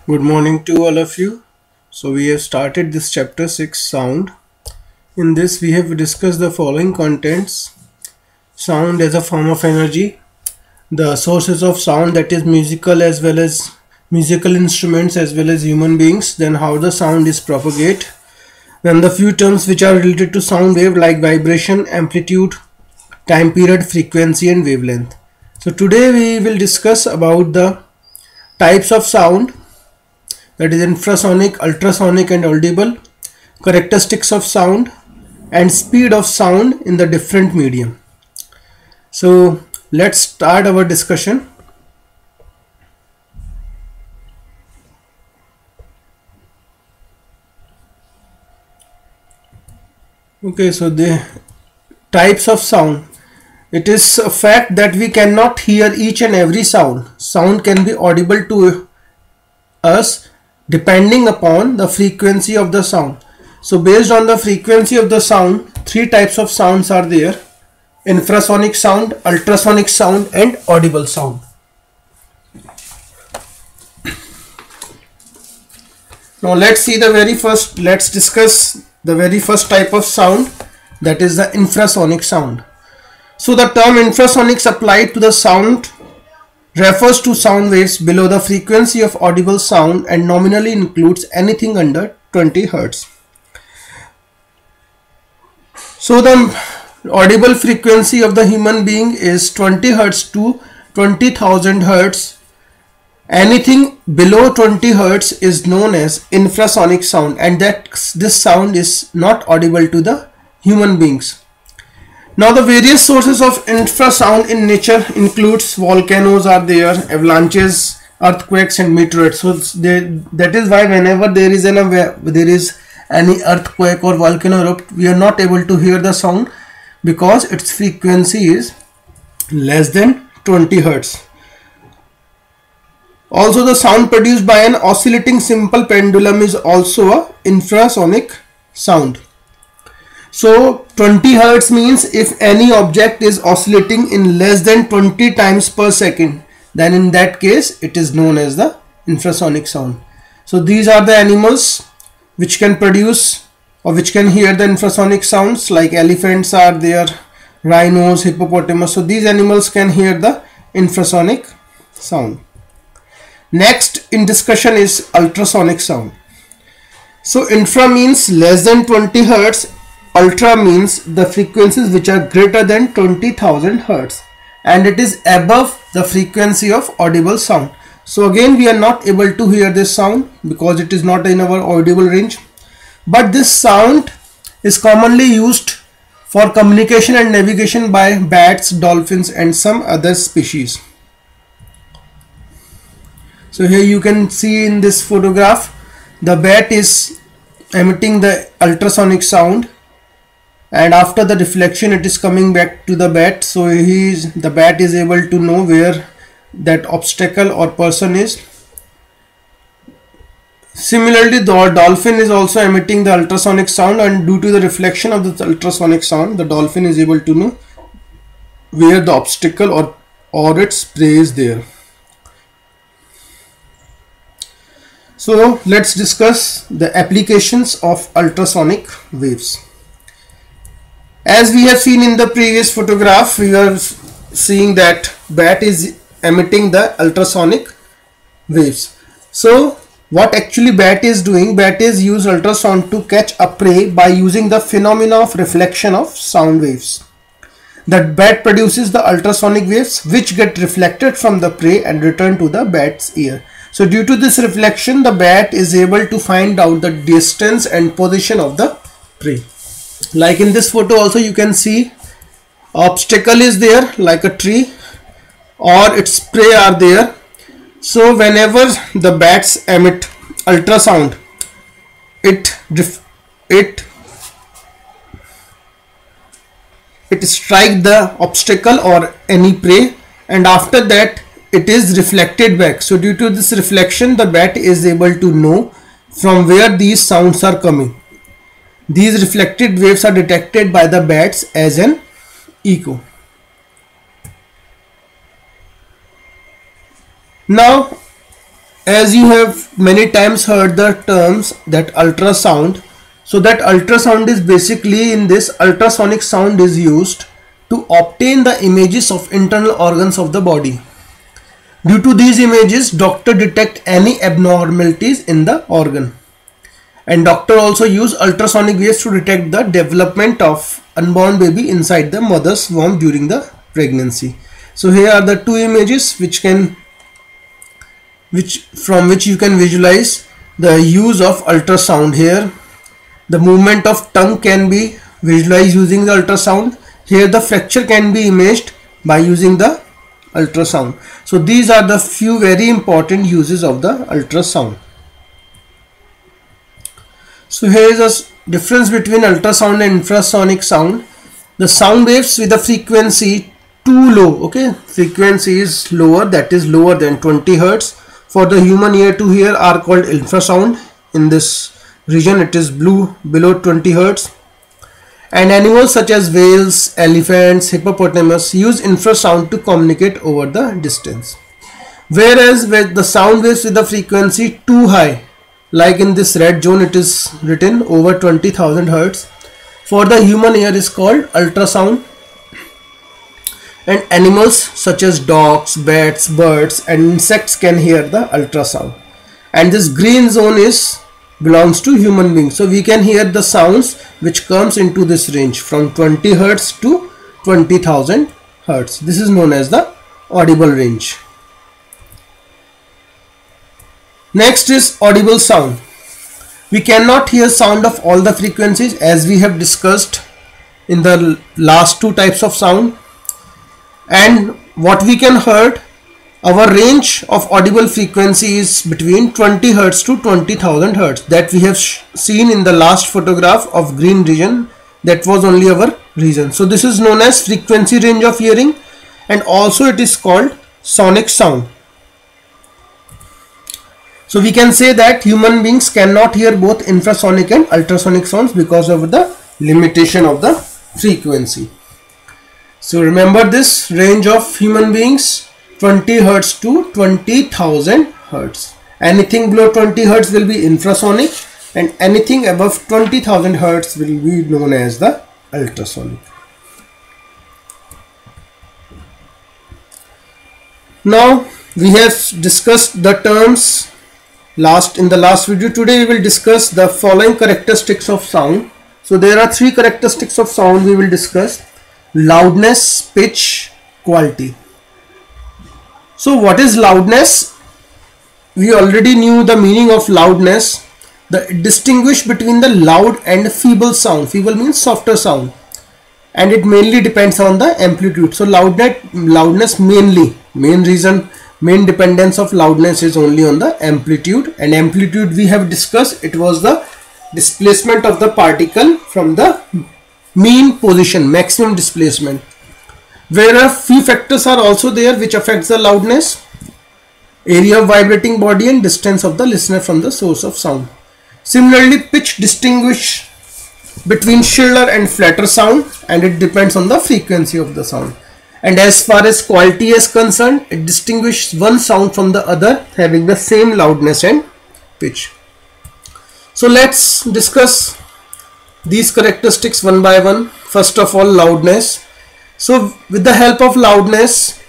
Good morning to all of you. So we have started this chapter 6 sound. In this we have discussed the following contents: sound as a form of energy, the sources of sound, that is musical as well as musical instruments as well as human beings, then how the sound is propagate, then the few terms which are related to sound wave like vibration, amplitude, time period, frequency and wavelength. So today we will discuss about the types of sound, that is infrasonic, ultrasonic and audible, characteristics of sound and speed of sound in the different medium. So let's start our discussion. Okay, so the types of sound. It is a fact that we cannot hear each and every sound. Sound can be audible to us depending upon the frequency of the sound. So based on the frequency of the sound, three types of sounds are there: infrasonic sound, ultrasonic sound and audible sound. Now let's discuss the very first type of sound, that is the infrasonic sound. So the term infrasonics applied to the sound refers to sound waves below the frequency of audible sound and nominally includes anything under 20 Hz. So the audible frequency of the human being is 20 Hz to 20,000 Hz. Anything below 20 Hz is known as infrasonic sound, and that this sound is not audible to the human beings. Now the various sources of infrasound in nature includes volcanoes are there, avalanches, earthquakes and meteorites. So that is why whenever there is any earthquake or volcano erupt, we are not able to hear the sound because its frequency is less than 20 Hz. Also the sound produced by an oscillating simple pendulum is also a infrasonic sound. So 20 Hz means if any object is oscillating in less than 20 times per second, then in that case it is known as the infrasonic sound. So these are the animals which can produce or which can hear the infrasonic sounds, like elephants are there, rhinos, hippopotamus. So these animals can hear the infrasonic sound. Next in discussion is ultrasonic sound. So infra means less than 20 Hz. Ultra means the frequencies which are greater than 20,000 Hz, and it is above the frequency of audible sound. So again we are not able to hear this sound because it is not in our audible range, but this sound is commonly used for communication and navigation by bats, dolphins and some other species. So here you can see in this photograph, the bat is emitting the ultrasonic sound, and after the reflection it is coming back to the bat. So the bat is able to know where that obstacle or person is. Similarly, the dolphin is also emitting the ultrasonic sound, and due to the reflection of the ultrasonic sound, the dolphin is able to know where the obstacle or its prey is there. So let's discuss the applications of ultrasonic waves. As we have seen in the previous photograph, we are seeing that bat is emitting the ultrasonic waves. So what actually bat is doing, bat is use ultrasound to catch a prey by using the phenomena of reflection of sound waves. The bat produces the ultrasonic waves which get reflected from the prey and return to the bat's ear. So due to this reflection, the bat is able to find out the distance and position of the prey. Like in this photo also you can see obstacle is there like a tree or its prey are there. So whenever the bats emit ultrasound, it strike the obstacle or any prey, and after that it is reflected back. So due to this reflection, the bat is able to know from where these sounds are coming. These reflected waves are detected by the bats as an echo. Now as you have many times heard the terms that ultrasound, so that ultrasound is basically, in this, ultrasonic sound is used to obtain the images of internal organs of the body. Due to these images, doctor detect any abnormalities in the organ, and doctor also use ultrasonic waves to detect the development of unborn baby inside the mother's womb during the pregnancy. So here are the two images from which you can visualize the use of ultrasound. Here the movement of tongue can be visualized using the ultrasound. Here the fracture can be imaged by using the ultrasound. So these are the few very important uses of the ultrasound. So here is a difference between ultrasound and infrasonic sound. The sound waves with a frequency too low, okay, frequency is lower, that is lower than 20 Hertz for the human ear to hear, are called infrasound. In this region it is below 20 Hertz. And animals such as whales, elephants, hippopotamus use infrasound to communicate over the distance. Whereas with the sound waves with the frequency too high, like in this red zone it is written over 20,000 Hertz, for the human ear is called ultrasound. And animals such as dogs, bats, birds and insects can hear the ultrasound. And this green zone belongs to human beings. So we can hear the sounds which comes into this range from 20 Hertz to 20,000 Hertz. This is known as the audible range. Next is audible sound. We cannot hear sound of all the frequencies, as we have discussed in the last two types of sound. And what we can hear, our range of audible frequency is between 20 Hertz to 20,000 Hertz, that we have seen in the last photograph of green region. That was only our region. So this is known as frequency range of hearing, and also it is called sonic sound. So we can say that human beings cannot hear both infrasonic and ultrasonic sounds because of the limitation of the frequency. So remember this range of human beings, 20 Hertz to 20,000 Hertz. Anything below 20 Hertz will be infrasonic, and anything above 20,000 Hertz will be known as the ultrasonic. Now we have discussed the terms in the last video. Today we will discuss the following characteristics of sound. So there are three characteristics of sound we will discuss: loudness, pitch, quality. So what is loudness? We already knew the meaning of loudness. Distinguish between the loud and feeble sound. Feeble means softer sound, and it mainly depends on the amplitude. So loudness main dependence of loudness is only on the amplitude, and amplitude we have discussed, it was the displacement of the particle from the mean position, maximum displacement. Where a few factors are also there which affects the loudness: area of vibrating body and distance of the listener from the source of sound. Similarly, pitch distinguish between shriller and flatter sound, and it depends on the frequency of the sound. And as far as quality is concerned, it distinguishes one sound from the other having the same loudness and pitch. So let's discuss these characteristics one by one. First of all, loudness. So with the help of loudness,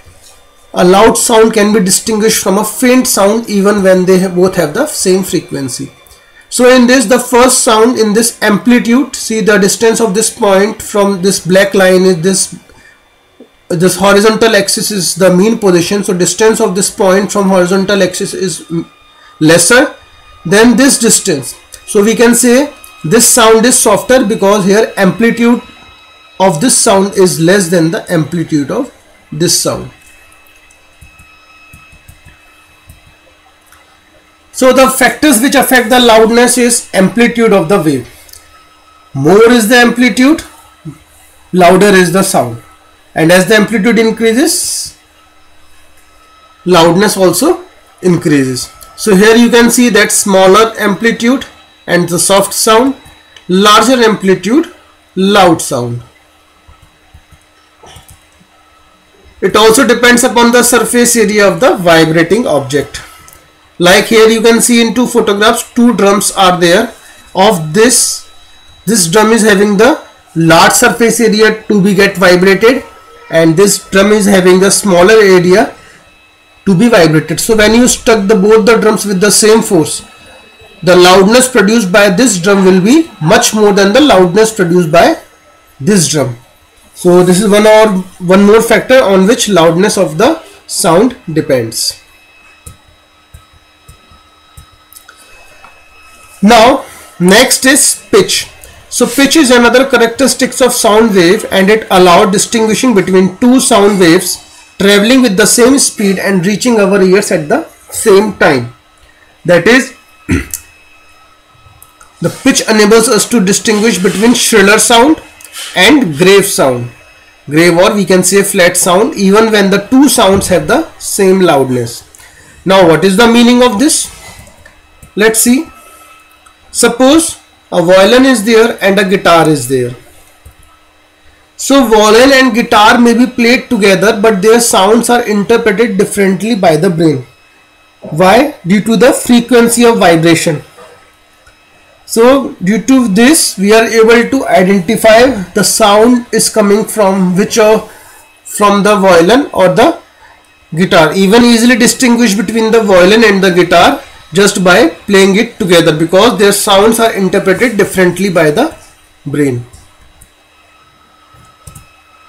a loud sound can be distinguished from a faint sound even when they both have the same frequency. So in this, the first sound in this amplitude, see the distance of this point from this black line is this horizontal axis is the mean position. So distance of this point from horizontal axis is lesser than this distance. So we can say this sound is softer because here amplitude of this sound is less than the amplitude of this sound. So the factors which affect the loudness is amplitude of the wave. More is the amplitude, louder is the sound. And as the amplitude increases, loudness also increases. So here you can see that smaller amplitude and the soft sound, larger amplitude, loud sound. It also depends upon the surface area of the vibrating object. Like here you can see in two photographs, two drums are there. Of this drum is having the large surface area to be get vibrated, and this drum is having the smaller area to be vibrated. So when you struck both the drums with the same force, the loudness produced by this drum will be much more than the loudness produced by this drum. So this is one more factor on which loudness of the sound depends. Now next is pitch. So pitch is another characteristics of sound wave, and it allows distinguishing between two sound waves traveling with the same speed and reaching our ears at the same time. That is, the pitch enables us to distinguish between shriller sound and grave sound. Grave, or we can say flat sound, even when the two sounds have the same loudness. Now what is the meaning of this? Let's see. Suppose a violin is there and a guitar is there. So violin and guitar may be played together, but their sounds are interpreted differently by the brain. Why? Due to the frequency of vibration. So due to this, we are able to identify the sound is coming from from the violin or the guitar. Even easily distinguish between the violin and the guitar just by playing it together, because their sounds are interpreted differently by the brain.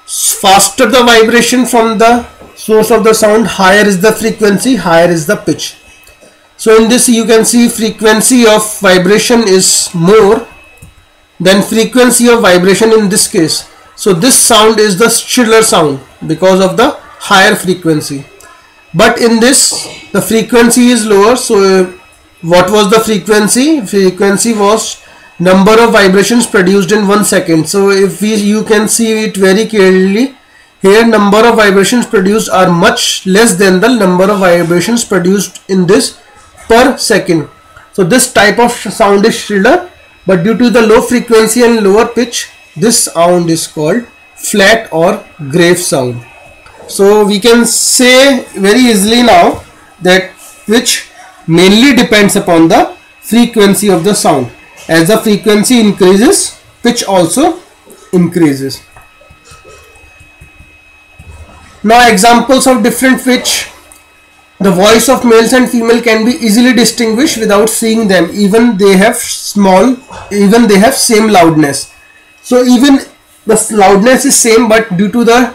Faster the vibration from the source of the sound, higher is the frequency, higher is the pitch. So in this you can see frequency of vibration is more than frequency of vibration in this case. So this sound is the shriller sound because of the higher frequency. But in this the frequency is lower. So what was the frequency? Frequency was number of vibrations produced in 1 second. So if you can see it very clearly here, number of vibrations produced are much less than the number of vibrations produced in this per second. So this type of sound is shriller, but due to the low frequency and lower pitch, this sound is called flat or grave sound. So we can say very easily now that pitch mainly depends upon the frequency of the sound. As the frequency increases, pitch also increases. Now examples of different pitch. The voice of males and female can be easily distinguished without seeing them. Even they have same loudness. So even the loudness is same, but due to the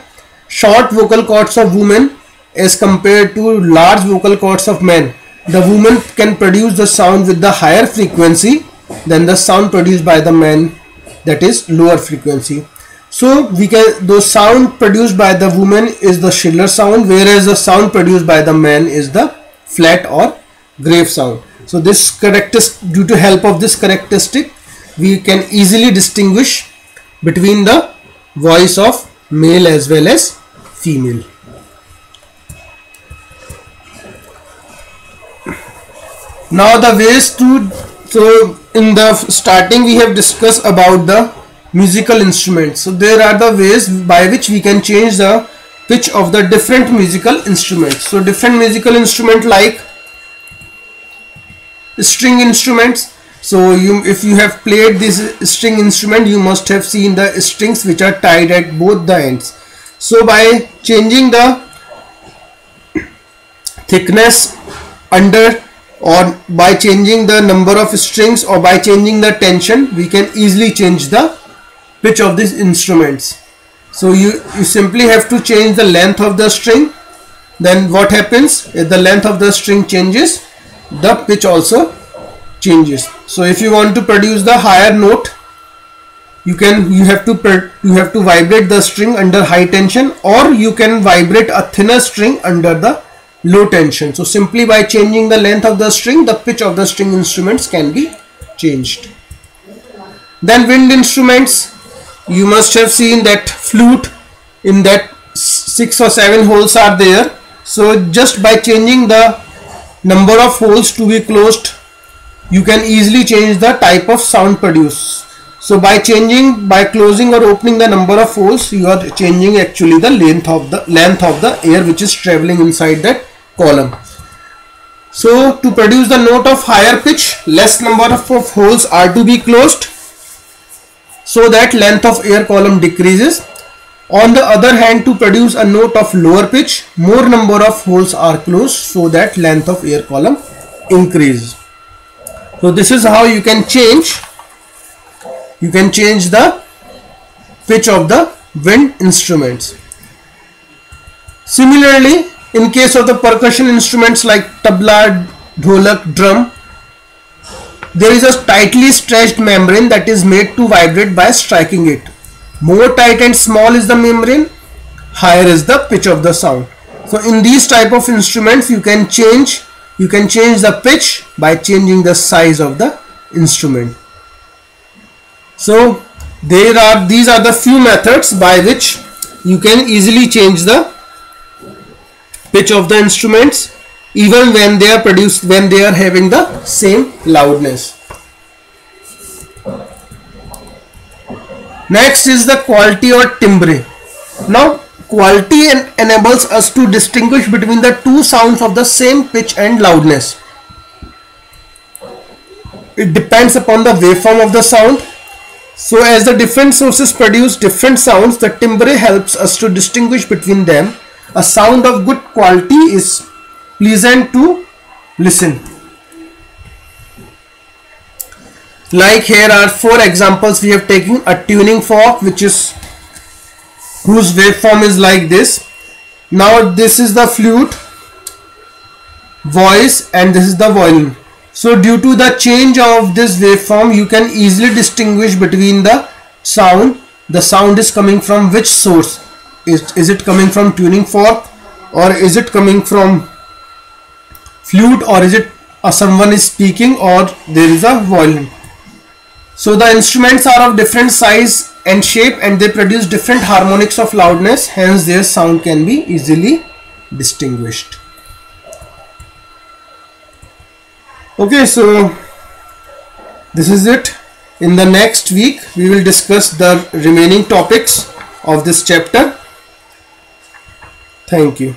short vocal cords of women as compared to large vocal cords of men, the woman can produce the sound with the higher frequency than the sound produced by the man, that is lower frequency. So the sound produced by the woman is the shriller sound, whereas the sound produced by the man is the flat or grave sound. So this due to help of this characteristic, we can easily distinguish between the voice of male as well as female. Now the ways to, so in the starting we have discussed about the musical instruments. So there are the ways by which we can change the pitch of the different musical instruments. So different musical instrument like string instruments. So if you have played this string instrument, you must have seen the strings which are tied at both the ends. So by changing the thickness under, or by changing the number of strings, or by changing the tension, we can easily change the pitch of these instruments. So you simply have to change the length of the string. Then what happens, if the length of the string changes, the pitch also changes. So if you want to produce the higher note, you have to vibrate the string under high tension, or you can vibrate a thinner string under the low tension. So simply by changing the length of the string, the pitch of the string instruments can be changed. Then wind instruments, you must have seen that flute, in that 6 or 7 holes are there. So just by changing the number of holes to be closed, you can easily change the type of sound produced. So by closing or opening the number of holes, you are changing actually the length of the air which is traveling inside that column. So to produce the note of higher pitch, less number of holes are to be closed, so that length of air column decreases. On the other hand, to produce a note of lower pitch, more number of holes are closed, so that length of air column increases. So this is how you can change the pitch of the wind instruments. Similarly, in case of the percussion instruments like tabla, dholak, drum, there is a tightly stretched membrane that is made to vibrate by striking it. More tight and small is the membrane, higher is the pitch of the sound. So in these type of instruments, you can change the pitch by changing the size of the instrument. So these are the few methods by which you can easily change the pitch of the instruments, even when they are having the same loudness. Next is the quality or timbre. Now quality enables us to distinguish between the two sounds of the same pitch and loudness. It depends upon the waveform of the sound. So as the different sources produce different sounds, the timbre helps us to distinguish between them. A sound of good quality is pleasant to listen. Like here are 4 examples we have taken. A tuning fork whose waveform is like this. Now this is the flute, voice, and this is the violin. So due to the change of this waveform, you can easily distinguish between the sound. The sound is coming from which source? Is it coming from tuning fork, or is it coming from flute, or is it someone is speaking, or there is a violin? So the instruments are of different size and shape, and they produce different harmonics of loudness, hence their sound can be easily distinguished. Okay, so this is it. In the next week we will discuss the remaining topics of this chapter. Thank you.